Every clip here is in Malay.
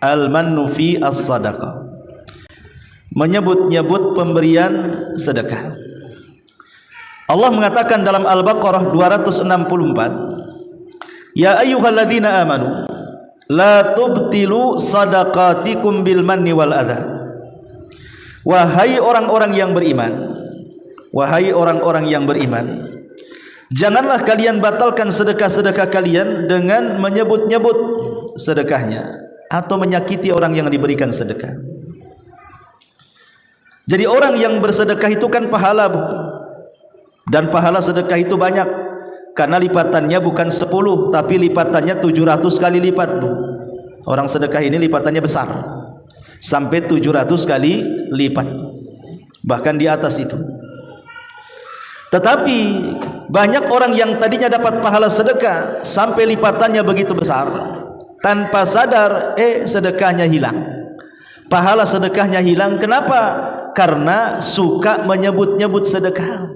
Al-mannu fi as-sadaqah, menyebut-nyebut pemberian sedekah. Allah mengatakan dalam Al-Baqarah 264, ya ayyuhalladzina amanu la tubtilu sadaqatikum bil manni wal adha. Wahai orang-orang yang beriman, wahai orang-orang yang beriman, janganlah kalian batalkan sedekah-sedekah kalian dengan menyebut-nyebut sedekahnya atau menyakiti orang yang diberikan sedekah. Jadi orang yang bersedekah itu kan pahala, Bu. Dan pahala sedekah itu banyak, karena lipatannya bukan 10 tapi lipatannya 700 kali lipat, Bu. Orang sedekah ini lipatannya besar, sampai 700 kali lipat, bahkan di atas itu. Tetapi banyak orang yang tadinya dapat pahala sedekah sampai lipatannya begitu besar, tanpa sadar sedekahnya hilang, pahala sedekahnya hilang. Kenapa? Karena suka menyebut-nyebut sedekah.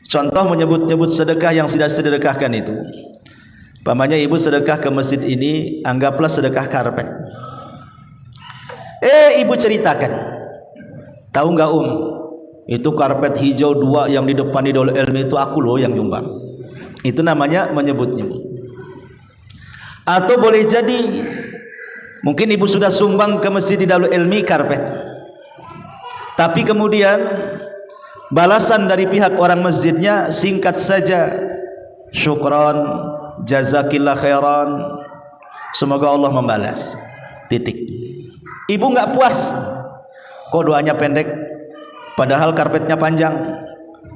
Contoh menyebut-nyebut sedekah yang sudah sedekahkan itu, pamannya ibu sedekah ke masjid ini, anggaplah sedekah karpet. Ibu ceritakan, tahu nggak itu karpet hijau 2 yang di depan di Darul Ilmi itu aku loh yang nyumbang. Itu namanya menyebut-nyebut. Atau boleh jadi mungkin ibu sudah sumbang ke masjid di Darul Ilmi karpet, tapi kemudian balasan dari pihak orang masjidnya singkat saja, syukran, jazakillah khairan, semoga Allah membalas, titik. Ibu nggak puas, kok doanya pendek, padahal karpetnya panjang.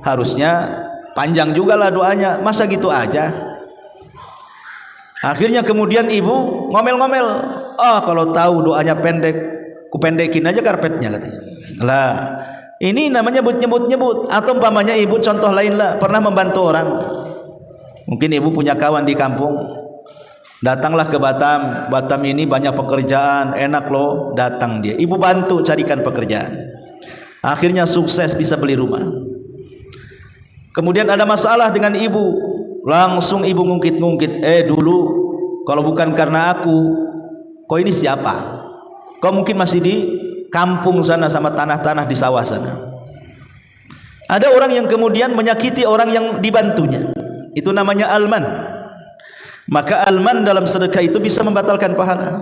Harusnya panjang juga lah doanya, masa gitu aja. Akhirnya kemudian ibu ngomel-ngomel, kalau tahu doanya pendek, kupendekin aja karpetnya, katanya. Lah, ini namanya nyebut-nyebut. Atau umpamanya ibu, contoh lain lah, pernah membantu orang. Mungkin ibu punya kawan di kampung, datanglah ke Batam. Batam ini banyak pekerjaan, enak loh. Datang dia, ibu bantu carikan pekerjaan. Akhirnya sukses, bisa beli rumah. Kemudian ada masalah dengan ibu, langsung ibu ngungkit-ngungkit, dulu kalau bukan karena aku, kok ini siapa? Kok mungkin masih di kampung sana sama tanah-tanah di sawah sana. Ada orang yang kemudian menyakiti orang yang dibantunya, itu namanya alman. Maka alman dalam sedekah itu bisa membatalkan pahala.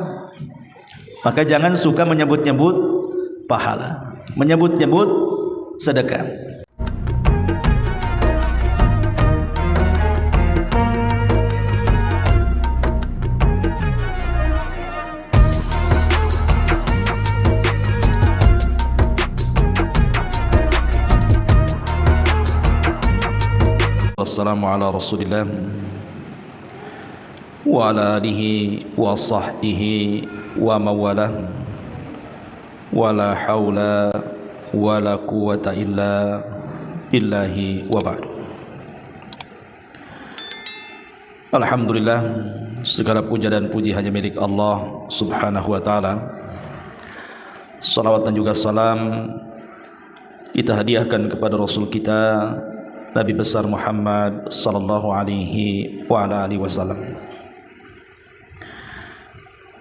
Maka jangan suka menyebut-nyebut pahala, menyebut-nyebut sedekah. Wassalamu ala rasulillah wa ala alihi wa sahbihi wa mawalah wa la hawla wa la quwata illa billahi wa ba'du. Alhamdulillah, segala puja dan puji hanya milik Allah subhanahu wa ta'ala. Salawat dan juga salam kita hadiahkan kepada Rasul kita Nabi besar Muhammad sallallahu alaihi wa ala alihi wasallam.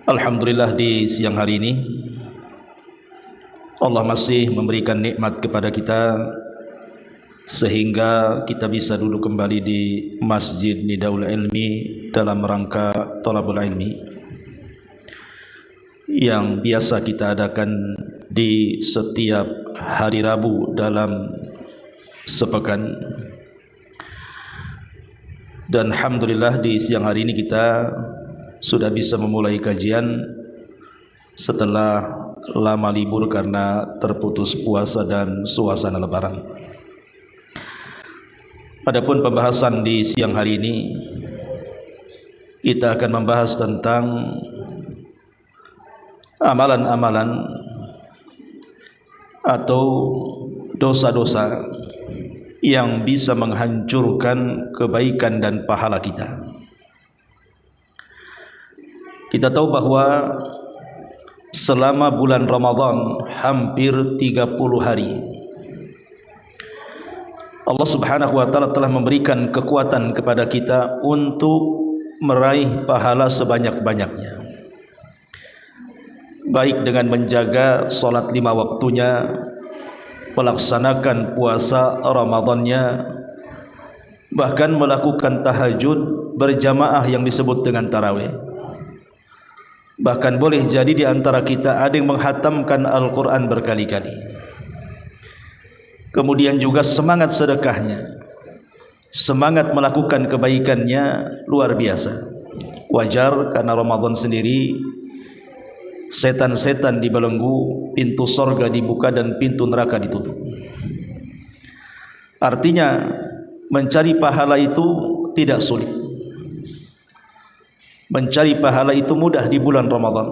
Alhamdulillah, di siang hari ini Allah masih memberikan nikmat kepada kita sehingga kita bisa duduk kembali di Masjid Nidaul Ilmi dalam rangka Thalabul Ilmi yang biasa kita adakan di setiap hari Rabu dalam sepekan. Dan alhamdulillah di siang hari ini kita sudah bisa memulai kajian setelah lama libur karena terputus puasa dan suasana lebaran. Adapun pembahasan di siang hari ini, kita akan membahas tentang amalan-amalan atau dosa-dosa yang bisa menghancurkan kebaikan dan pahala kita. Kita tahu bahwa selama bulan Ramadan hampir 30 hari Allah subhanahu wa ta'ala telah memberikan kekuatan kepada kita untuk meraih pahala sebanyak-banyaknya. baik dengan menjaga salat 5 waktunya, melaksanakan puasa Ramadannya, bahkan melakukan tahajud berjamaah yang disebut dengan tarawih. Bahkan boleh jadi di antara kita ada yang menghatamkan Al-Quran berkali-kali. Kemudian juga semangat sedekahnya, semangat melakukan kebaikannya luar biasa. Wajar karena Ramadan sendiri setan-setan dibelenggu, pintu sorga dibuka dan pintu neraka ditutup. Artinya mencari pahala itu tidak sulit. Mencari pahala itu mudah di bulan Ramadan.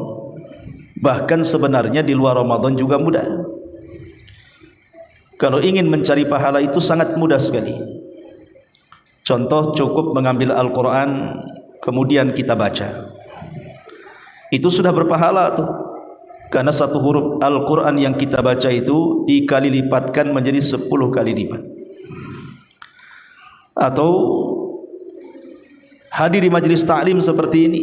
Bahkan sebenarnya di luar Ramadan juga mudah. Kalau ingin mencari pahala itu sangat mudah sekali. Contoh, cukup mengambil Al-Quran kemudian kita baca, itu sudah berpahala tuh. Karena satu huruf Al-Quran yang kita baca itu dikali lipatkan menjadi 10 kali lipat. Atau hadir di majelis taklim seperti ini,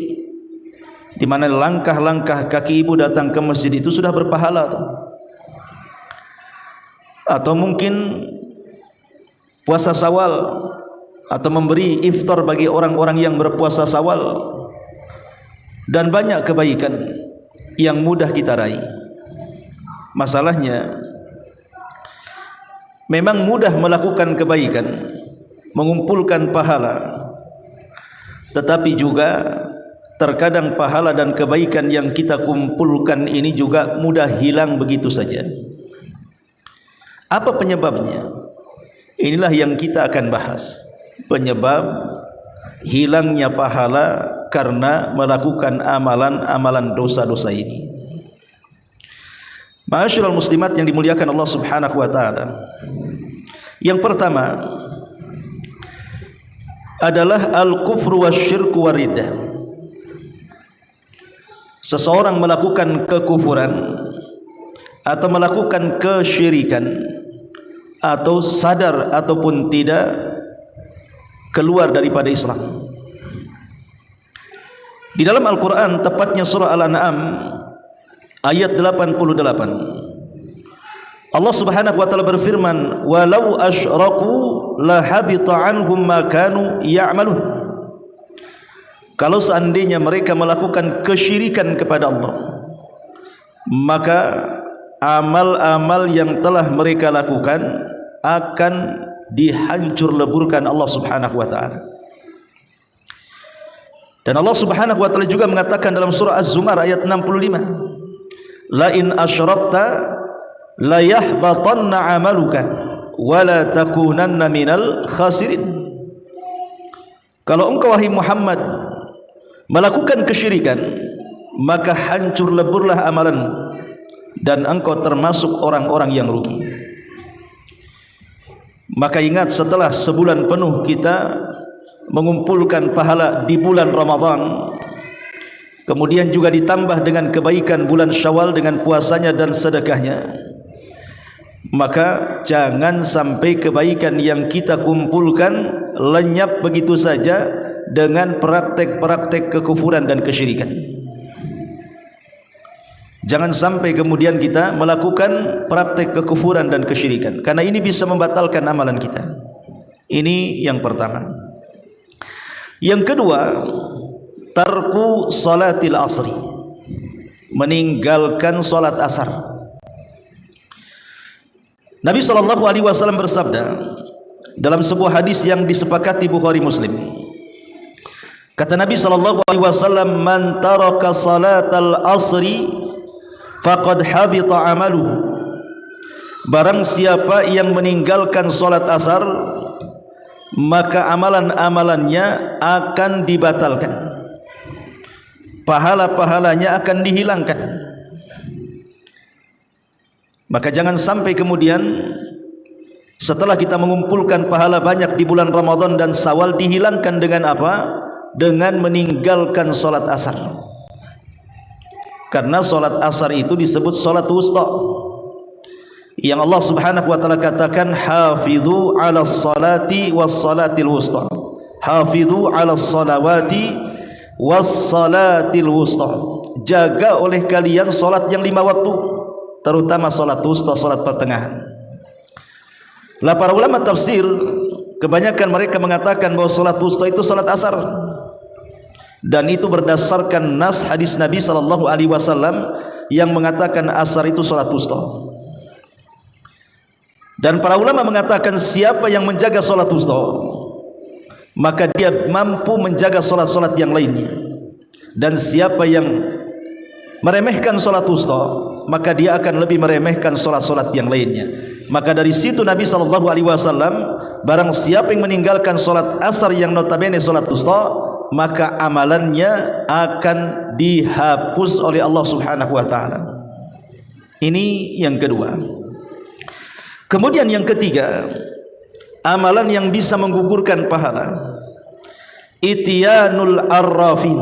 di mana langkah-langkah kaki ibu datang ke masjid itu sudah berpahala tuh. Atau mungkin puasa Syawal, atau memberi iftar bagi orang-orang yang berpuasa Syawal, dan banyak kebaikan yang mudah kita raih. Masalahnya memang mudah melakukan kebaikan, mengumpulkan pahala, tetapi juga terkadang pahala dan kebaikan yang kita kumpulkan ini juga mudah hilang begitu saja. Apa penyebabnya? Inilah yang kita akan bahas. Penyebab hilangnya pahala karena melakukan amalan-amalan dosa-dosa ini. Ma'asyiral muslimat yang dimuliakan Allah Subhanahu wa taala. Yang pertama adalah al-kufru wasyirku wariddah. Seseorang melakukan kekufuran atau melakukan kesyirikan, atau sadar ataupun tidak keluar daripada Islam. Di dalam Al-Quran, tepatnya surah Al-An'am ayat 88, Allah Subhanahu wa taala berfirman, "Walau asyraku la habita anhum ma kanu ya'malun." Kalau seandainya mereka melakukan kesyirikan kepada Allah, maka amal-amal yang telah mereka lakukan akan dihancur leburkan Allah Subhanahu wa taala. Dan Allah Subhanahu wa taala juga mengatakan dalam surah Az-Zumar ayat 65, "La in asyrakta la yahbatanna 'amaluka wa la takunanna minal khasirin." Kalau engkau wahai Muhammad melakukan kesyirikan, maka hancur leburlah amalanmu dan engkau termasuk orang-orang yang rugi. Maka ingat, setelah sebulan penuh kita mengumpulkan pahala di bulan Ramadan, kemudian juga ditambah dengan kebaikan bulan Syawal dengan puasanya dan sedekahnya, maka jangan sampai kebaikan yang kita kumpulkan lenyap begitu saja dengan praktek-praktek kekufuran dan kesyirikan. Jangan sampai kemudian kita melakukan praktek kekufuran dan kesyirikan, karena ini bisa membatalkan amalan kita. Ini yang pertama. Yang kedua, tarku salatil asri, meninggalkan salat asar. Nabi SAW bersabda dalam sebuah hadis yang disepakati Bukhari Muslim. Kata Nabi SAW, "Man taraka salatal asri faqad habita amaluhu." Barang siapa yang meninggalkan salat asar, maka amalan-amalannya akan dibatalkan, pahala-pahalanya akan dihilangkan. Maka jangan sampai kemudian setelah kita mengumpulkan pahala banyak di bulan Ramadan dan Syawal, dihilangkan dengan apa? Dengan meninggalkan salat asar. Karena salat asar itu disebut salat wusta, yang Allah Subhanahu wa taala katakan, "Hafidhu 'alas salati was salatil wusta." Hafidhu 'alas salawati was salatil wusta. jaga oleh kalian solat yang 5 waktu, terutama solat wusta, solat pertengahan. Lah para ulama tafsir kebanyakan mereka mengatakan bahwa solat wusta itu solat asar, dan itu berdasarkan nas hadis Nabi sallallahu alaihi wasallam yang mengatakan asar itu solat wusta. Dan para ulama mengatakan siapa yang menjaga solat wusta, maka dia mampu menjaga solat-solat yang lainnya. Dan siapa yang meremehkan solat wusta, maka dia akan lebih meremehkan solat-solat yang lainnya. Maka dari situ Nabi sallallahu alaihi wasallam, barang siapa yang meninggalkan solat asar yang notabene solat wusta, maka amalannya akan dihapus oleh Allah Subhanahu wa taala. Ini yang kedua. Kemudian yang ketiga, amalan yang bisa menggugurkan pahala, ityanul arrafin,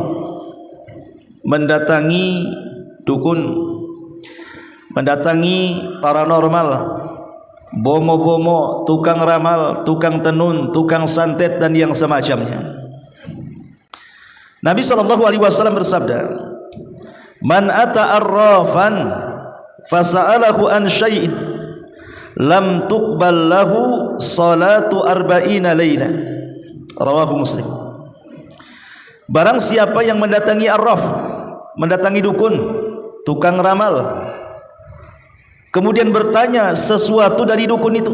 mendatangi dukun, mendatangi paranormal, bomo-bomo, tukang ramal, tukang tenun, tukang santet dan yang semacamnya. Nabi sallallahu alaihi wasallam bersabda, "Man ata arrafan fasa'alahu an syai'in lam tuqbal lahu salatu arba'ina laila." Rawahu Muslim. Barang siapa yang mendatangi arraf, mendatangi dukun, tukang ramal, kemudian bertanya sesuatu dari dukun itu,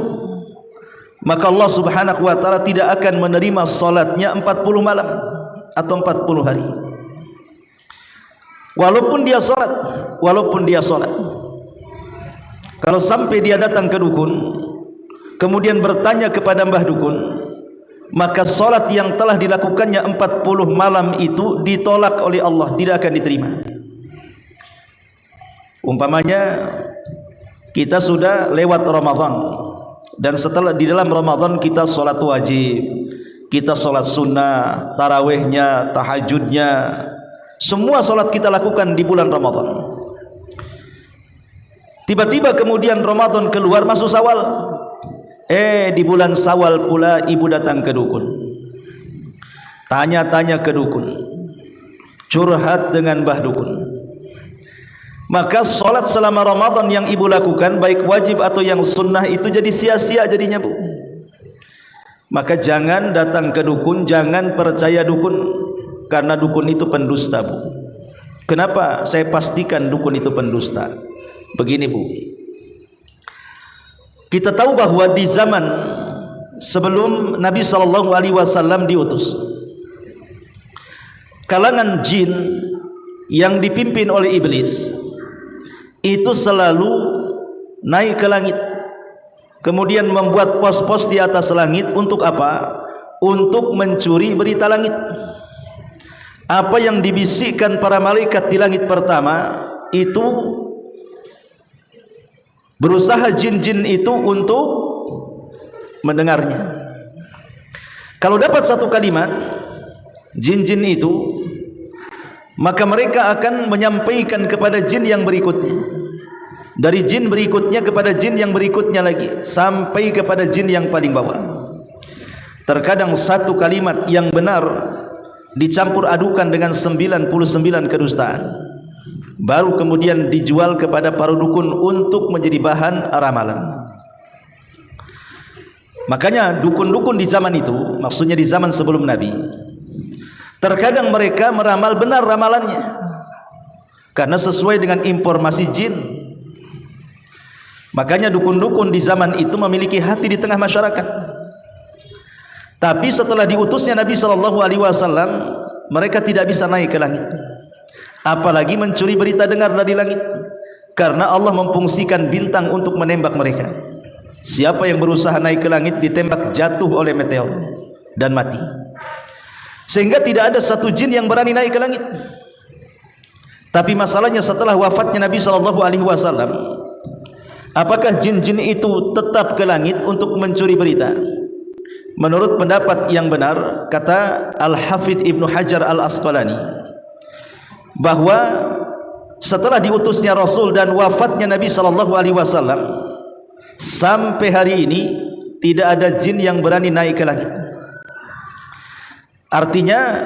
maka Allah Subhanahu wa taala tidak akan menerima salatnya 40 malam atau 40 hari. Walaupun dia salat, kalau sampai dia datang ke dukun kemudian bertanya kepada mbah dukun, maka salat yang telah dilakukannya 40 malam itu ditolak oleh Allah, tidak akan diterima. Umpamanya kita sudah lewat Ramadan, dan setelah di dalam Ramadan kita salat wajib, kita salat sunnah, tarawihnya, tahajudnya, semua salat kita lakukan di bulan Ramadan. Tiba-tiba kemudian Ramadan keluar, masuk Syawal. Di bulan Syawal pula ibu datang ke dukun, tanya-tanya ke dukun, curhat dengan mbah dukun. Maka salat selama Ramadan yang ibu lakukan, baik wajib atau yang sunnah, itu jadi sia-sia jadinya, Bu. Maka jangan datang ke dukun, jangan percaya dukun, karena dukun itu pendusta, Bu. Kenapa saya pastikan dukun itu pendusta? Begini, Bu, kita tahu bahwa di zaman sebelum Nabi sallallahu alaihi wasallam diutus, kalangan jin yang dipimpin oleh iblis itu selalu naik ke langit, kemudian membuat pos-pos di atas langit. Untuk apa? Untuk mencuri berita langit. Apa yang dibisikkan para malaikat di langit pertama itu, berusaha jin-jin itu untuk mendengarnya. Kalau dapat satu kalimat jin-jin itu, maka mereka akan menyampaikan kepada jin yang berikutnya, dari jin berikutnya kepada jin yang berikutnya lagi, sampai kepada jin yang paling bawah. Terkadang satu kalimat yang benar dicampur adukan dengan 99 kedustaan, baru kemudian dijual kepada para dukun untuk menjadi bahan ramalan. Makanya dukun-dukun di zaman itu, maksudnya di zaman sebelum Nabi, terkadang mereka meramal benar ramalannya karena sesuai dengan informasi jin. Makanya dukun-dukun di zaman itu memiliki hati di tengah masyarakat. Tapi setelah diutusnya Nabi sallallahu alaihi wasallam, mereka tidak bisa naik ke langit, apalagi mencuri berita dengar dari langit, karena Allah memfungsikan bintang untuk menembak mereka. Siapa yang berusaha naik ke langit ditembak jatuh oleh meteor dan mati. Sehingga tidak ada satu jin yang berani naik ke langit. Tapi masalahnya setelah wafatnya Nabi sallallahu alaihi wasallam, apakah jin-jin itu tetap ke langit untuk mencuri berita? Menurut pendapat yang benar, kata Al-Hafidh Ibnu Hajar Al-Asqalani, bahwa setelah diutusnya Rasul dan wafatnya Nabi sallallahu alaihi wasallam, sampai hari ini tidak ada jin yang berani naik ke langit. Artinya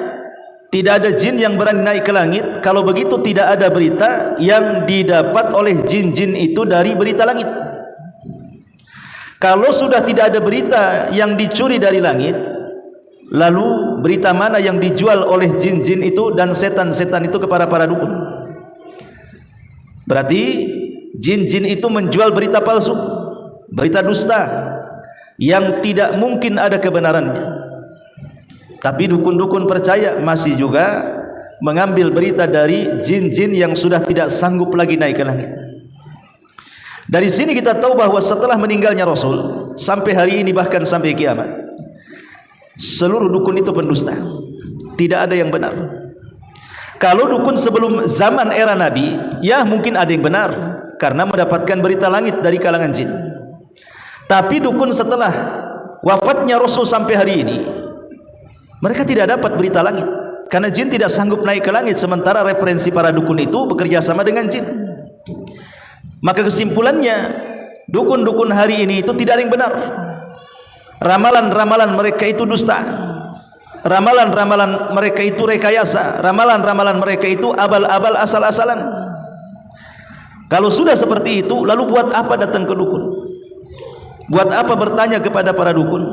Tidak ada jin yang berani naik ke langit. Kalau begitu tidak ada berita yang didapat oleh jin-jin itu dari berita langit. Kalau sudah tidak ada berita yang dicuri dari langit, lalu berita mana yang dijual oleh jin-jin itu dan setan-setan itu kepada para dukun? Berarti jin-jin itu menjual berita palsu, berita dusta yang tidak mungkin ada kebenarannya. Tapi dukun-dukun percaya masih juga mengambil berita dari jin-jin yang sudah tidak sanggup lagi naik ke langit. Dari sini kita tahu bahwa setelah meninggalnya Rasul sampai hari ini bahkan sampai kiamat, seluruh dukun itu pendusta. Tidak ada yang benar. Kalau dukun sebelum zaman era Nabi, ya mungkin ada yang benar karena mendapatkan berita langit dari kalangan jin. Tapi dukun setelah wafatnya Rasul sampai hari ini, mereka tidak dapat berita langit karena jin tidak sanggup naik ke langit, sementara referensi para dukun itu bekerja sama dengan jin. Maka kesimpulannya, dukun-dukun hari ini itu tidak ada yang benar. Ramalan-ramalan mereka itu dusta. Ramalan-ramalan mereka itu rekayasa. Ramalan-ramalan mereka itu abal-abal asal-asalan. Kalau sudah seperti itu, lalu buat apa datang ke dukun? Buat apa bertanya kepada para dukun?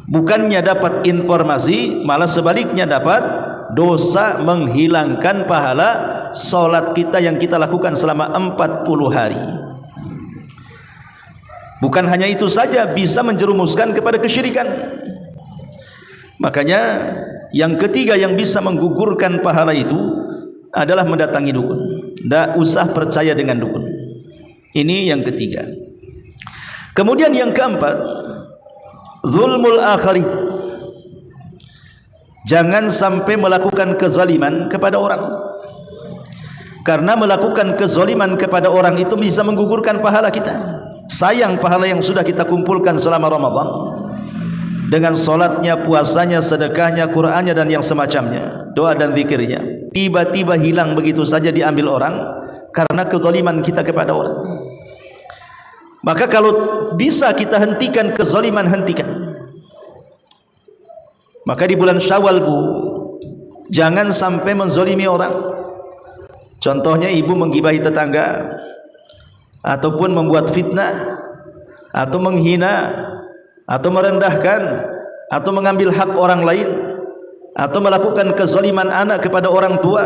Bukannya dapat informasi, malah sebaliknya dapat dosa, menghilangkan pahala solat kita yang kita lakukan selama 40 hari. Bukan hanya itu saja, bisa menjerumuskan kepada kesyirikan. Makanya yang ketiga yang bisa menggugurkan pahala itu adalah mendatangi dukun. Tidak usah percaya dengan dukun. Ini yang ketiga. Kemudian yang keempat, zulmul akharin. Jangan sampai melakukan kezaliman kepada orang. Karena melakukan kezaliman kepada orang itu bisa menggugurkan pahala kita. Sayang pahala yang sudah kita kumpulkan selama Ramadan dengan solatnya, puasanya, sedekahnya, Qur'annya dan yang semacamnya, doa dan zikirnya, tiba-tiba hilang begitu saja, diambil orang karena kezaliman kita kepada orang. Maka kalau bisa kita hentikan kezaliman, hentikan. Maka di bulan Syawal, Bu, jangan sampai menzalimi orang. Contohnya ibu menggibahi tetangga, ataupun membuat fitnah, atau menghina, atau merendahkan, atau mengambil hak orang lain, atau melakukan kezaliman anak kepada orang tua,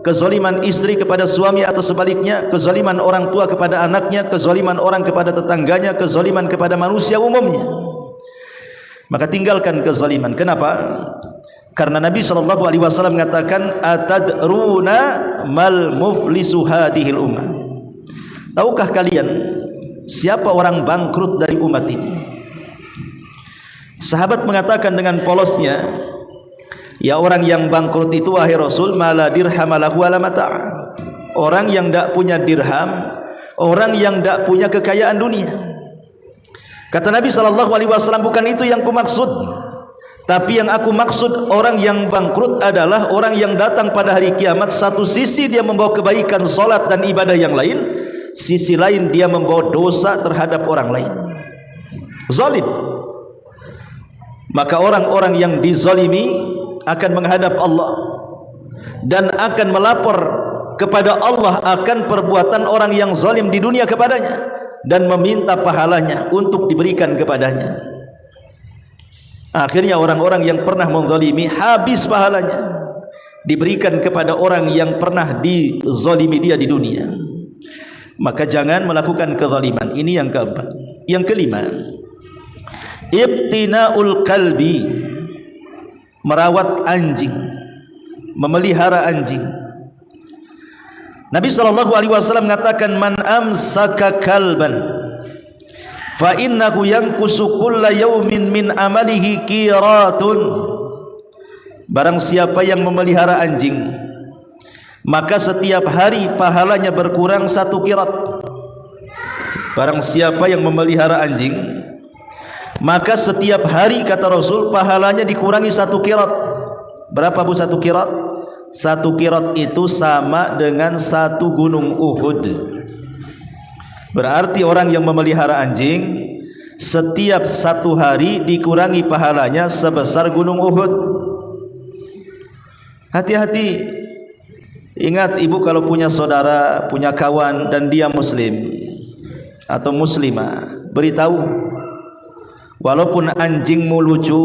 kezaliman istri kepada suami atau sebaliknya, kezaliman orang tua kepada anaknya, kezaliman orang kepada tetangganya, kezaliman kepada manusia umumnya. Maka tinggalkan kezaliman. Kenapa? Karena Nabi SAW mengatakan, atadruna mal muflisu hadhil ummah. Tahukah kalian siapa orang bangkrut dari umat ini? Sahabat mengatakan dengan polosnya, ya orang yang bangkrut itu wahai Rasul, mala dirham lahu wala mata'. Orang yang tidak punya dirham, orang yang tidak punya kekayaan dunia. Kata Nabi SAW, bukan itu yang kumaksud. Tapi yang aku maksud, orang yang bangkrut adalah orang yang datang pada hari kiamat. Satu sisi dia membawa kebaikan, solat dan ibadah yang lain, sisi lain dia membawa dosa terhadap orang lain, zalim. Maka orang-orang yang dizalimi akan menghadap Allah dan akan melapor kepada Allah akan perbuatan orang yang zalim di dunia kepadanya dan meminta pahalanya untuk diberikan kepadanya. Akhirnya orang-orang yang pernah menzalimi habis pahalanya, diberikan kepada orang yang pernah dizalimi dia di dunia. Maka jangan melakukan kezaliman. Ini yang keempat. Yang kelima, ibtina'ul kalbi, merawat anjing, memelihara anjing. Nabi SAW mengatakan, man amsaka kalban fa innahu yanqusu kulla yawmin min amalihi qiratun. Barang siapa yang memelihara anjing, maka setiap hari pahalanya berkurang 1 qirat. Barang siapa yang memelihara anjing, maka setiap hari, kata Rasul, pahalanya dikurangi 1 qirat. Berapa, Bu, 1 qirat? 1 qirat itu sama dengan 1 gunung Uhud. Berarti orang yang memelihara anjing setiap 1 hari dikurangi pahalanya sebesar gunung Uhud. Hati-hati. Ingat ibu kalau punya saudara, punya kawan dan dia muslim atau muslimah, beritahu. Walaupun anjingmu lucu,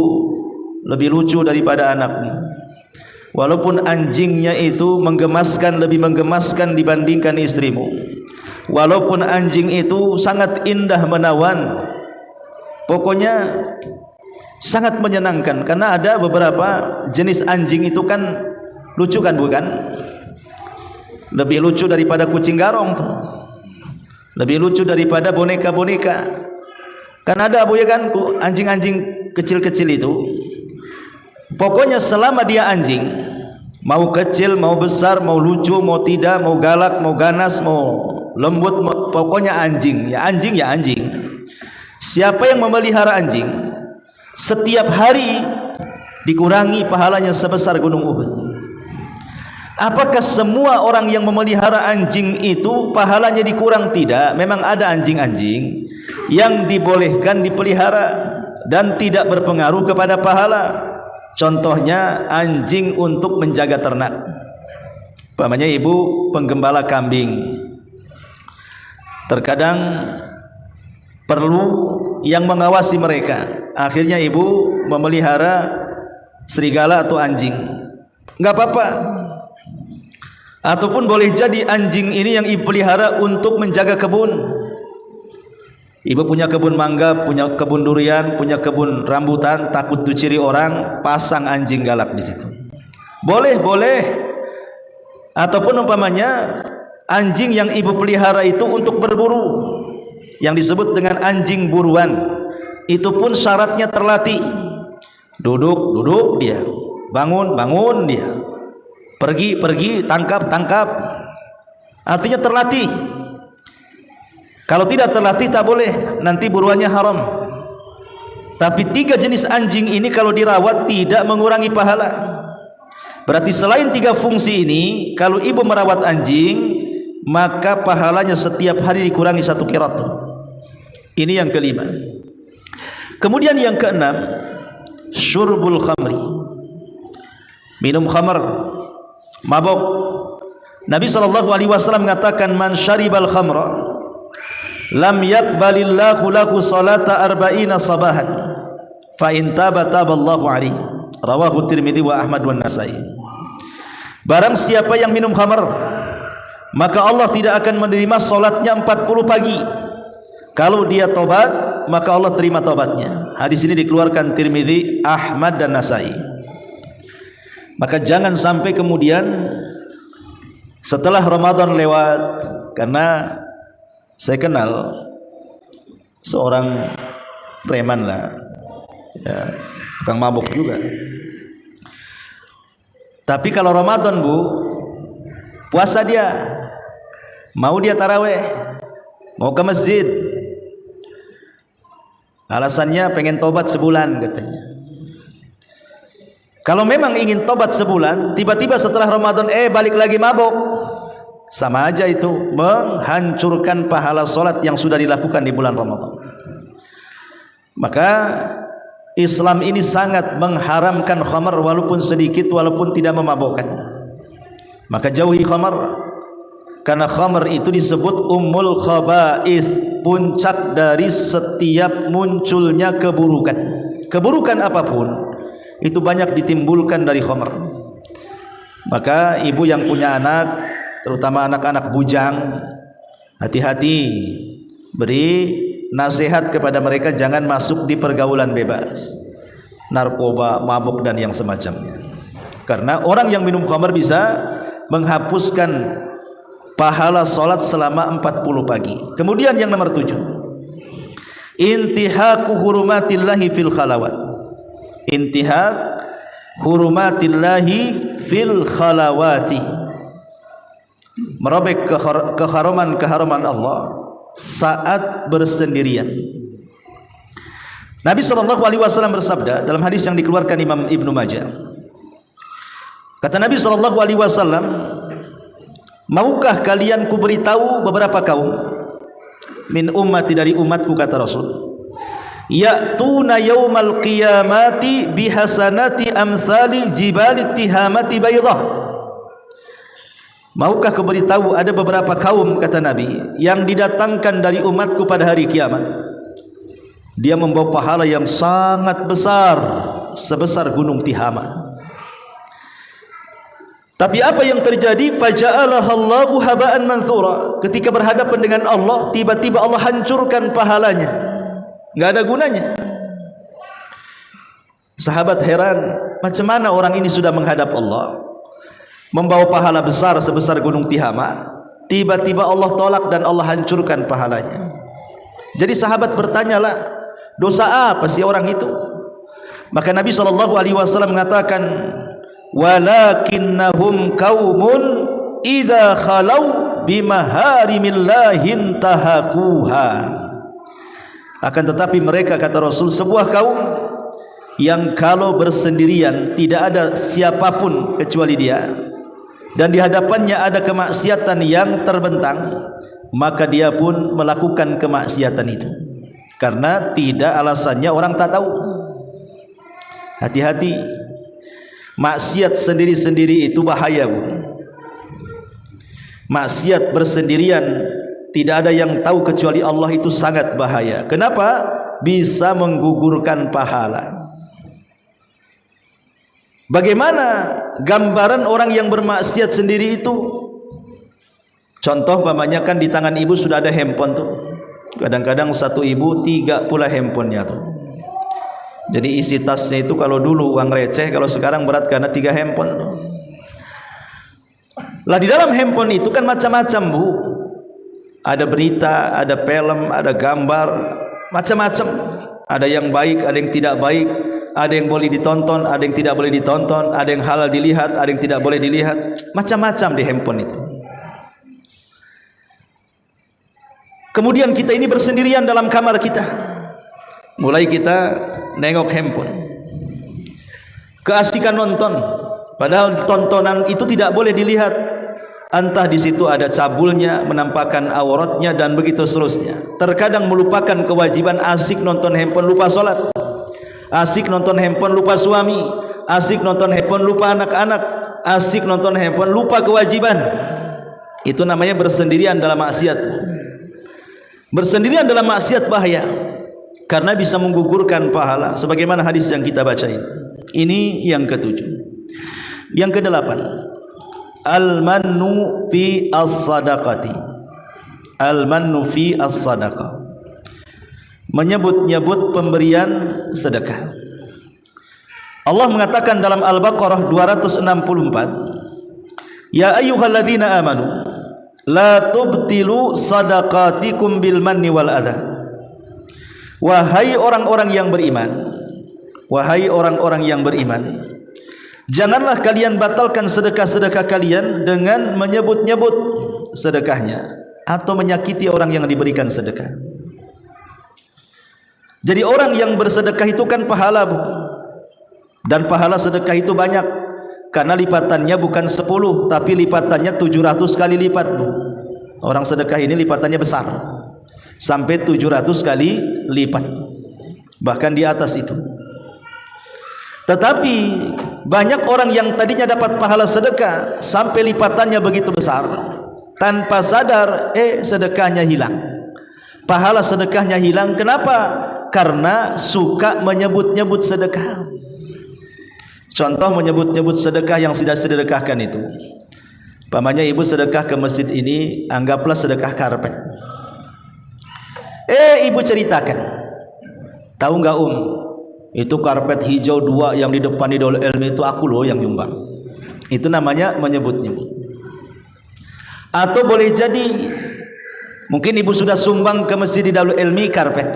lebih lucu daripada anakmu. Walaupun anjingnya itu menggemaskan, lebih menggemaskan dibandingkan istrimu. Walaupun anjing itu sangat indah menawan, pokoknya sangat menyenangkan. Karena ada beberapa jenis anjing itu kan lucu kan, bukan? Lebih lucu daripada kucing garong tuh. Lebih lucu daripada boneka-boneka. Kan ada bu ya kan anjing-anjing kecil-kecil itu. Pokoknya selama dia anjing, mau kecil, mau besar, mau lucu, mau tidak, mau galak, mau ganas, mau lembut, pokoknya anjing. Ya anjing, ya anjing. Siapa yang memelihara anjing, setiap hari dikurangi pahalanya sebesar gunung Uhud. Apakah semua orang yang memelihara anjing itu pahalanya dikurang? Tidak. Memang ada anjing-anjing yang dibolehkan dipelihara dan tidak berpengaruh kepada pahala. Contohnya anjing untuk menjaga ternak. Umpamanya ibu penggembala kambing, terkadang perlu yang mengawasi mereka. Akhirnya ibu memelihara serigala atau anjing. Enggak apa-apa. Ataupun boleh jadi anjing ini yang ibu pelihara untuk menjaga kebun. Ibu punya kebun mangga, punya kebun durian, punya kebun rambutan, takut dicuri orang, pasang anjing galak di situ. Boleh, boleh. Ataupun umpamanya anjing yang ibu pelihara itu untuk berburu, yang disebut dengan anjing buruan. Itu pun syaratnya terlatih. Duduk, duduk dia. Bangun, bangun dia. Pergi, pergi, tangkap, tangkap. Artinya terlatih. Kalau tidak terlatih tak boleh, nanti buruannya haram. Tapi 3 jenis anjing ini kalau dirawat tidak mengurangi pahala. Berarti selain 3 fungsi ini, kalau ibu merawat anjing, maka pahalanya setiap hari dikurangi 1 qirat. Ini yang kelima. Kemudian yang keenam, syurbul khamri. Minum khamr, mabuk. Nabi SAW mengatakan, man syaribal khamra lam yaqbalillahu lahu salata arba'ina sabahan fa in taba taballahu alaihi. Rawahu Tirmidzi wa Ahmad wa Nasai. Barang siapa yang minum khamr, maka Allah tidak akan menerima salatnya 40 pagi. Kalau dia tobat, maka Allah terima tobatnya. Hadis ini dikeluarkan Tirmidzi, Ahmad dan Nasai. Maka jangan sampai kemudian setelah Ramadan lewat, karena saya kenal seorang preman lah, ya, tukang mabuk juga. Tapi kalau Ramadan bu, puasa dia, mau dia taraweh, mau ke masjid, alasannya pengen tobat sebulan katanya. Kalau memang ingin tobat sebulan, tiba-tiba setelah Ramadan balik lagi mabuk, sama aja itu menghancurkan pahala solat yang sudah dilakukan di bulan Ramadan. Maka Islam ini sangat mengharamkan khamar walaupun sedikit, walaupun tidak memabukkan. Maka jauhi khamar, karena khamar itu disebut ummul khaba'ith, puncak dari setiap munculnya keburukan. Keburukan apapun itu banyak ditimbulkan dari khamar. Maka ibu yang punya anak, terutama anak-anak bujang, hati-hati, beri nasihat kepada mereka jangan masuk di pergaulan bebas, narkoba, mabuk dan yang semacamnya. Karena orang yang minum khamar bisa menghapuskan pahala salat selama 40 pagi. Kemudian yang nomor 7, intihaku hurumatillahi fil khalawat. Intihak hurumatillahi fil khalawati, merobek keharaman Allah saat bersendirian. Nabi SAW bersabda dalam hadis yang dikeluarkan Imam Ibnu Majah. Kata Nabi SAW, maukah kalian kuberitahu beberapa kaum min ummati, dari umatku, kata Rasul, ya'tuna yaumal qiyamati bihasanati amsalil jibali tihamati baydah. Maukah kau beritahu ada beberapa kaum, kata Nabi, yang didatangkan dari umatku pada hari kiamat, dia membawa pahala yang sangat besar, sebesar gunung Tihama. Tapi apa yang terjadi? Faja'alahallahu haba'an mansura. Ketika berhadapan dengan Allah, tiba-tiba Allah hancurkan pahalanya, enggak ada gunanya. Sahabat heran, macam mana orang ini sudah menghadap Allah, membawa pahala besar sebesar gunung Tihama, tiba-tiba Allah tolak dan Allah hancurkan pahalanya. Jadi sahabat bertanyalah, dosa apa sih orang itu? Maka Nabi SAW mengatakan, walakinnahum qaumun idza khalau bimaharimillahi tahakuha. Akan tetapi mereka, kata Rasul, sebuah kaum yang kalau bersendirian tidak ada siapapun kecuali dia, dan di hadapannya ada kemaksiatan yang terbentang, maka dia pun melakukan kemaksiatan itu karena tidak alasannya orang tak tahu. Hati-hati, maksiat sendiri-sendiri itu bahaya, Bu. Maksiat bersendirian, tidak ada yang tahu kecuali Allah, itu sangat bahaya. Kenapa? Bisa menggugurkan pahala. Bagaimana gambaran orang yang bermaksiat sendiri itu? Contoh umpamanya kan di tangan ibu sudah ada handphone tuh. Kadang-kadang satu ibu 3 pula handphonenya tuh. Jadi isi tasnya itu kalau dulu uang receh, kalau sekarang berat karena 3 handphone tuh. Lah di dalam handphone itu kan macam-macam, Bu. Ada berita, ada film, ada gambar, macam-macam. Ada yang baik, ada yang tidak baik, ada yang boleh ditonton, ada yang tidak boleh ditonton, ada yang halal dilihat, ada yang tidak boleh dilihat, macam-macam di handphone itu. Kemudian kita ini bersendirian dalam kamar kita, mulai kita nengok handphone, keasikan nonton, padahal tontonan itu tidak boleh dilihat. Entah di situ ada cabulnya, menampakkan auratnya, dan begitu seterusnya. Terkadang melupakan kewajiban, asik nonton handphone lupa sholat, asik nonton handphone lupa suami, asik nonton handphone lupa anak-anak, asik nonton handphone lupa kewajiban. Itu namanya bersendirian dalam maksiat. Bersendirian dalam maksiat bahaya, karena bisa menggugurkan pahala, sebagaimana hadis yang kita baca ini. Ini yang ketujuh. Yang kedelapan, al-mannu fi as-sadaqati. Al-mannu fi as-sadaqah, menyebut-nyebut pemberian sedekah. Allah mengatakan dalam Al-Baqarah 264, ya ayyuhalladzina amanu la tubtilu sadaqatikum bil manni wal adha. Wahai orang-orang yang beriman, wahai orang-orang yang beriman, janganlah kalian batalkan sedekah-sedekah kalian dengan menyebut-nyebut sedekahnya atau menyakiti orang yang diberikan sedekah. Jadi orang yang bersedekah itu kan pahala, Bu. Dan pahala sedekah itu banyak, karena lipatannya bukan 10, tapi lipatannya 700 kali lipat, Bu. Orang sedekah ini lipatannya besar, sampai 700 kali lipat, bahkan di atas itu. Tetapi banyak orang yang tadinya dapat pahala sedekah sampai lipatannya begitu besar, tanpa sadar sedekahnya hilang, pahala sedekahnya hilang. Kenapa? Karena suka menyebut-nyebut sedekah. Contoh menyebut-nyebut sedekah yang sudah sedekahkan itu, pamannya ibu sedekah ke masjid ini, anggaplah sedekah karpet. Ibu ceritakan, tahu nggak itu karpet hijau 2 yang di depan di Darul Ilmi itu aku loh yang nyumbang. Itu namanya menyebut-nyebut. Atau boleh jadi mungkin ibu sudah sumbang ke masjid di Darul Ilmi karpet,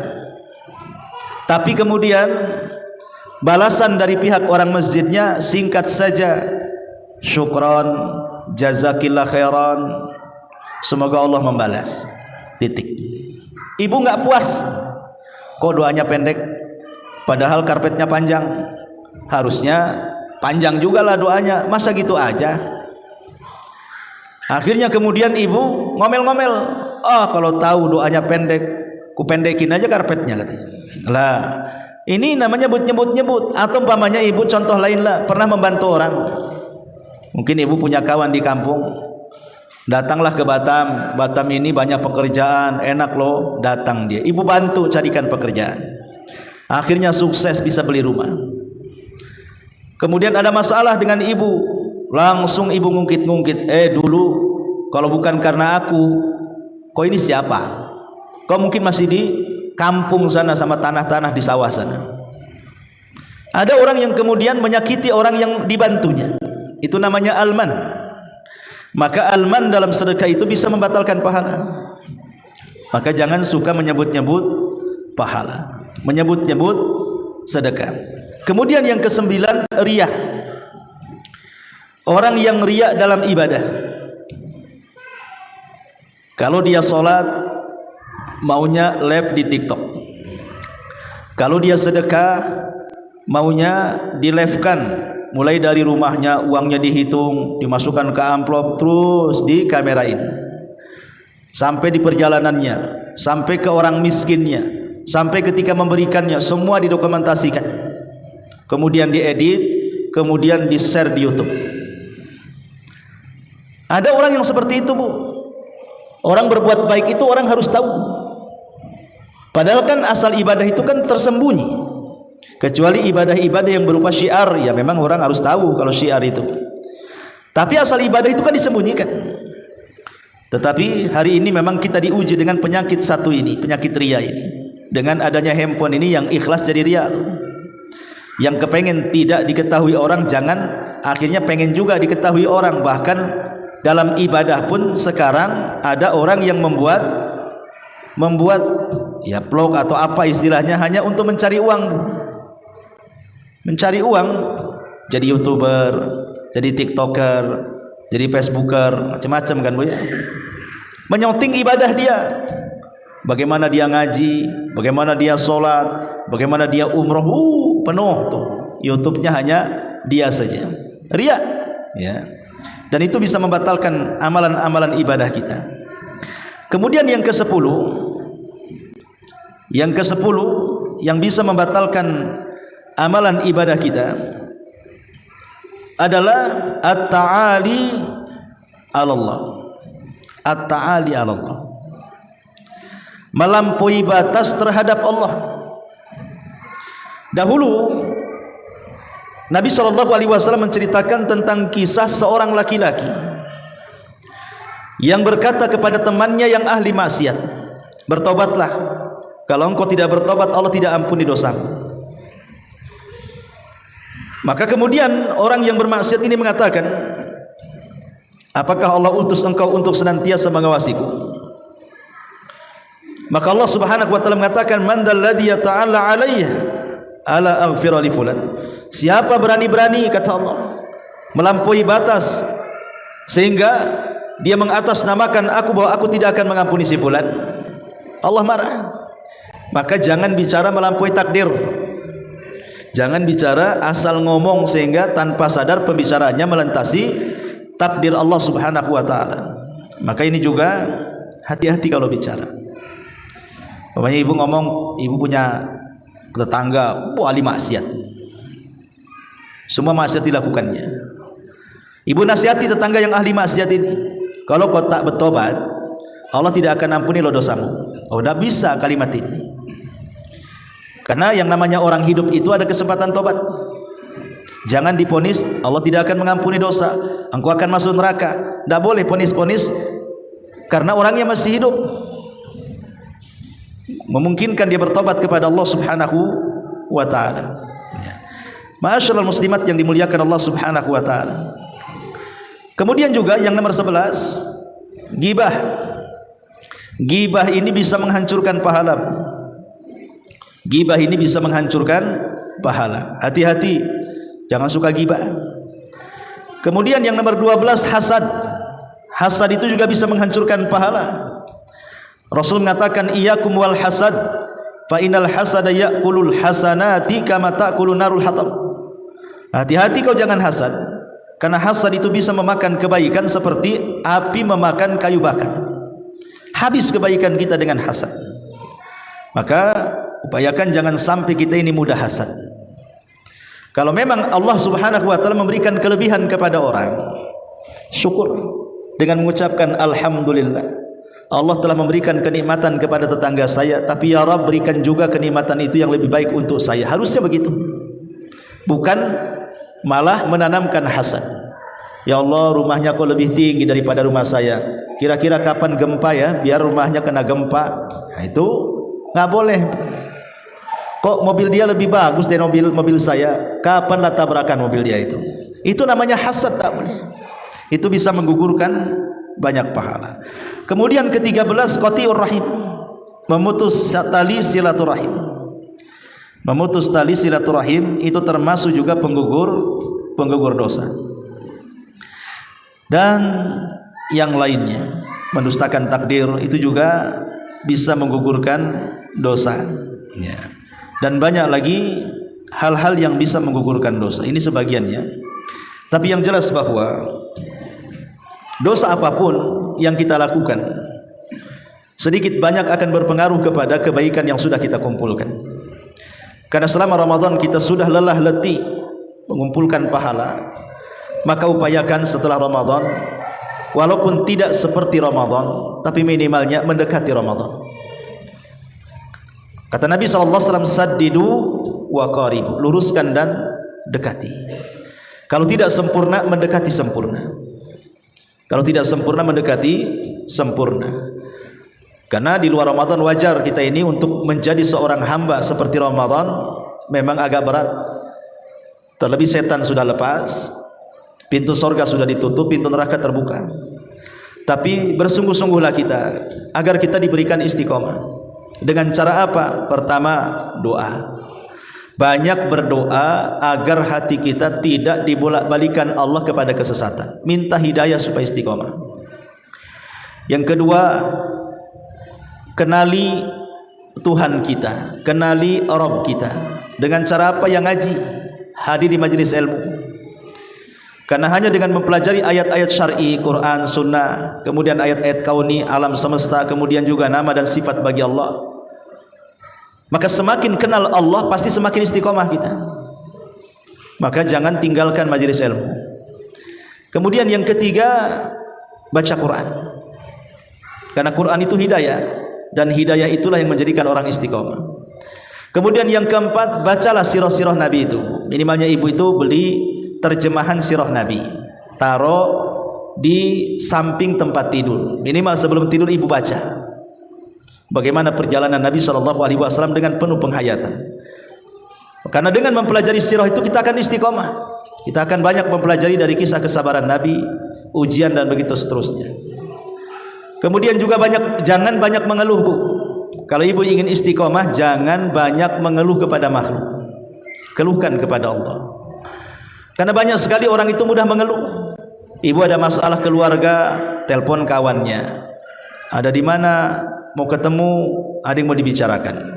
tapi kemudian balasan dari pihak orang masjidnya singkat saja, syukran, jazakillah khairan, semoga Allah membalas, titik. Ibu nggak puas, kok doanya pendek, padahal karpetnya panjang. Harusnya panjang juga lah doanya, masa gitu aja. Akhirnya kemudian ibu ngomel-ngomel, kalau tahu doanya pendek, kupendekin aja karpetnya katanya. Lah, ini namanya nyebut-nyebut. Atau umpamanya ibu contoh lain lah, pernah membantu orang. Mungkin ibu punya kawan di kampung, datanglah ke Batam. Batam ini banyak pekerjaan, enak loh. Datang dia, ibu bantu carikan pekerjaan. Akhirnya sukses, bisa beli rumah. Kemudian ada masalah dengan ibu, langsung ibu ngungkit-ngungkit. Dulu kalau bukan karena aku, kok ini siapa? Kau mungkin masih di kampung sana sama tanah-tanah di sawah sana. Ada orang yang kemudian menyakiti orang yang dibantunya. Itu namanya alman. Maka alman dalam sedekah itu bisa membatalkan pahala. Maka jangan suka menyebut-nyebut pahala, menyebut-nyebut sedekah. Kemudian yang ke-9, riya. Orang yang riya dalam ibadah. Kalau dia sholat, maunya live di TikTok. Kalau dia sedekah, maunya di live-kan, mulai dari rumahnya, uangnya dihitung, dimasukkan ke amplop, terus dikamerain, sampai di perjalanannya, sampai ke orang miskinnya, sampai ketika memberikannya, semua didokumentasikan, kemudian diedit, kemudian di share di YouTube. Ada orang yang seperti itu, Bu. Orang berbuat baik itu orang harus tahu. Padahal kan asal ibadah itu kan tersembunyi. Kecuali ibadah-ibadah yang berupa syiar, ya memang orang harus tahu kalau syiar itu. Tapi asal ibadah itu kan disembunyikan. Tetapi hari ini memang kita diuji dengan penyakit satu ini, penyakit riya ini. Dengan adanya handphone ini yang ikhlas jadi riya tuh. Yang kepengen tidak diketahui orang, jangan akhirnya pengen juga diketahui orang. Bahkan dalam ibadah pun sekarang ada orang yang membuat ya vlog atau apa istilahnya hanya untuk mencari uang. Mencari uang, jadi YouTuber, jadi TikToker, jadi Facebooker, macam-macam kan, Bu ya. Menyouting ibadah dia. Bagaimana dia ngaji, bagaimana dia sholat, bagaimana dia umroh, penuh tuh. YouTube-nya hanya dia saja. Riya, ya. Dan itu bisa membatalkan amalan-amalan ibadah kita. Kemudian yang ke-10, yang bisa membatalkan amalan ibadah kita adalah at-ta'ali 'ala Allah. At-ta'ali 'ala Allah. Melampaui batas terhadap Allah. Dahulu Nabi SAW menceritakan tentang kisah seorang laki-laki yang berkata kepada temannya yang ahli maksiat, bertobatlah, kalau engkau tidak bertobat Allah tidak ampuni dosamu. Maka kemudian orang yang bermaksiat ini mengatakan, apakah Allah utus engkau untuk senantiasa mengawasiku? Maka Allah Subhanahu wa taala mengatakan, man dzalladzi yata'alla 'alayya ala aghfira li fulan. Siapa berani-berani, kata Allah, melampaui batas sehingga dia mengatasnamakan aku bahwa aku tidak akan mengampuni si fulan, Allah marah. Maka jangan bicara melampaui takdir. Jangan bicara asal ngomong sehingga tanpa sadar pembicaraannya melintasi takdir Allah Subhanahu wa taala. Maka ini juga hati-hati kalau bicara. Pokoknya ibu ngomong, ibu punya tetangga ahli maksiat, semua maksiat dilakukannya. Ibu nasihati tetangga yang ahli maksiat ini, kalau kau tak bertobat Allah tidak akan ampuni lo dosamu. Oh, tidak bisa kalimat ini. Karena yang namanya orang hidup itu ada kesempatan tobat. Jangan diponis Allah tidak akan mengampuni dosa, engkau akan masuk neraka. Tidak boleh ponis-ponis karena orangnya masih hidup. Memungkinkan dia bertobat kepada Allah Subhanahu wa taala. Ma'asyiral muslimat yang dimuliakan Allah Subhanahu wa taala. Kemudian juga yang nomor 11, ghibah. Ghibah ini bisa menghancurkan pahala. Ghibah ini bisa menghancurkan pahala. Hati-hati, jangan suka ghibah. Kemudian yang nomor 12, hasad. Hasad itu juga bisa menghancurkan pahala. Rasul mengatakan, iyyakum wal hasad, fa innal hasada ya'kulul hasanati kama ta'kulun narul hatab. Hati-hati kau jangan hasad, karena hasad itu bisa memakan kebaikan seperti api memakan kayu bakar. Habis kebaikan kita dengan hasad. Maka upayakan jangan sampai kita ini mudah hasad. Kalau memang Allah Subhanahu wa taala memberikan kelebihan kepada orang, syukur dengan mengucapkan alhamdulillah. Allah telah memberikan kenikmatan kepada tetangga saya, tapi ya Rabb, berikan juga kenikmatan itu yang lebih baik untuk saya. Harusnya begitu. Bukan malah menanamkan hasad. Ya Allah, rumahnya kok lebih tinggi daripada rumah saya. Kira-kira kapan gempa ya, biar rumahnya kena gempa. Nah, itu nggak boleh. Kok mobil dia lebih bagus dari mobil saya, kapanlah tabrakan mobil dia itu. Itu namanya hasad, tak boleh. Itu bisa menggugurkan banyak pahala. Kemudian ke-13, qati'ur rahim, memutus tali silaturahim. Memutus tali silaturahim itu termasuk juga penggugur dosa. Dan yang lainnya, mendustakan takdir itu juga bisa menggugurkan dosa. Ya. Dan banyak lagi hal-hal yang bisa menggugurkan dosa. Ini sebagiannya. Tapi yang jelas bahwa dosa apapun yang kita lakukan sedikit banyak akan berpengaruh kepada kebaikan yang sudah kita kumpulkan. Karena selama Ramadan kita sudah lelah letih mengumpulkan pahala, maka upayakan setelah Ramadan, walaupun tidak seperti Ramadan, tapi minimalnya mendekati Ramadan. Kata Nabi SAW, saddidu wa qaribu, luruskan dan dekati. Kalau tidak sempurna, mendekati sempurna. Kalau tidak sempurna, mendekati sempurna. Karena di luar Ramadan wajar kita ini untuk menjadi seorang hamba seperti Ramadan memang agak berat. Terlebih setan sudah lepas, pintu sorga sudah ditutup, pintu neraka terbuka. Tapi bersungguh-sungguhlah kita agar kita diberikan istiqomah. Dengan cara apa? Pertama, doa. Banyak berdoa agar hati kita tidak dibolak-balikan Allah kepada kesesatan. Minta hidayah supaya istiqomah. Yang kedua, kenali Tuhan kita, kenali Rabb kita. Dengan cara apa? Yang ngaji, hadir di majelis ilmu. Karena hanya dengan mempelajari ayat-ayat syar'i, Quran, sunnah, kemudian ayat-ayat kauni, alam semesta, kemudian juga nama dan sifat bagi Allah, maka semakin kenal Allah pasti semakin istiqomah kita. Maka jangan tinggalkan majelis ilmu. Kemudian yang ketiga, baca Quran. Karena Quran itu hidayah, dan hidayah itulah yang menjadikan orang istiqomah. Kemudian yang keempat, bacalah sirah-sirah Nabi itu. Minimalnya ibu itu beli terjemahan sirah Nabi, taruh di samping tempat tidur. Minimal sebelum tidur ibu baca bagaimana perjalanan Nabi SAW dengan penuh penghayatan. Karena dengan mempelajari sirah itu kita akan istiqomah. Kita akan banyak mempelajari dari kisah kesabaran Nabi, ujian dan begitu seterusnya. Kemudian juga jangan banyak mengeluh, Bu. Kalau ibu ingin istiqomah, jangan banyak mengeluh kepada makhluk. Keluhkan kepada Allah. Karena banyak sekali orang itu mudah mengeluh. Ibu ada masalah keluarga, telepon kawannya. Ada di mana, mau ketemu, ada yang mau dibicarakan.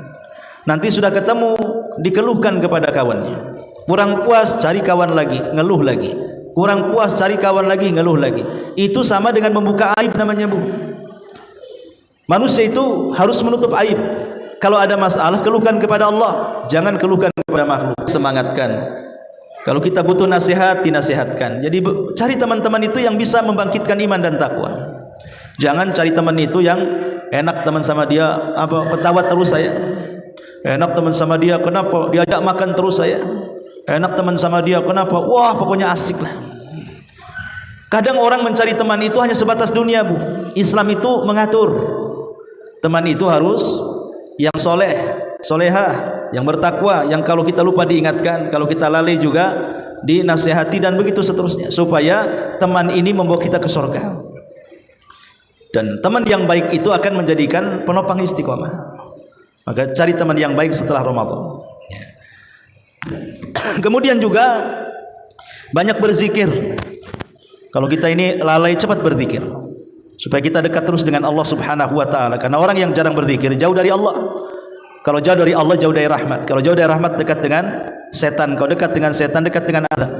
Nanti sudah ketemu, dikeluhkan kepada kawannya. Kurang puas, cari kawan lagi, ngeluh lagi. Kurang puas, cari kawan lagi, ngeluh lagi. Itu sama dengan membuka aib namanya, Bu. Manusia itu harus menutup aib. Kalau ada masalah, keluhkan kepada Allah, jangan keluhkan kepada makhluk. Semangatkan. Kalau kita butuh nasihat, dinasihatkan. Jadi cari teman-teman itu yang bisa membangkitkan iman dan takwa. Jangan cari teman itu yang enak teman sama dia, ketawa terus saya. Enak teman sama dia, kenapa? Diajak makan terus saya. Enak teman sama dia, kenapa? Wah, pokoknya asik lah. Kadang orang mencari teman itu hanya sebatas dunia, Bu. Islam itu mengatur. Teman itu harus yang soleh, solehah, yang bertakwa, yang kalau kita lupa diingatkan, kalau kita lalai juga dinasihati dan begitu seterusnya, supaya teman ini membawa kita ke surga. Dan teman yang baik itu akan menjadikan penopang istiqomah. Maka cari teman yang baik setelah Ramadan. Kemudian juga banyak berzikir. Kalau kita ini lalai, cepat berzikir supaya kita dekat terus dengan Allah Subhanahu wa taala. Karena orang yang jarang berzikir jauh dari Allah. Kalau jauh dari Allah, jauh dari rahmat. Kalau jauh dari rahmat, dekat dengan setan. Kalau dekat dengan setan, dekat dengan azab.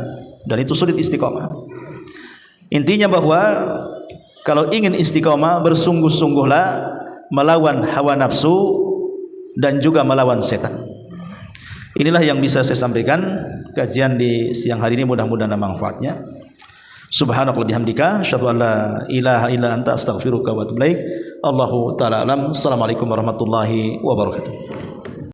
Dan itu sulit istiqomah. Intinya bahwa kalau ingin istiqomah, bersungguh-sungguhlah melawan hawa nafsu, dan juga melawan setan. Inilah yang bisa saya sampaikan kajian di siang hari ini, mudah-mudahan ada manfaatnya. Subhanallah bihamdika asyhadu an la ilaha illa anta astaghfiruka wa atubu ilaik. Allahu taala alam. Assalamualaikum warahmatullahi wabarakatuh.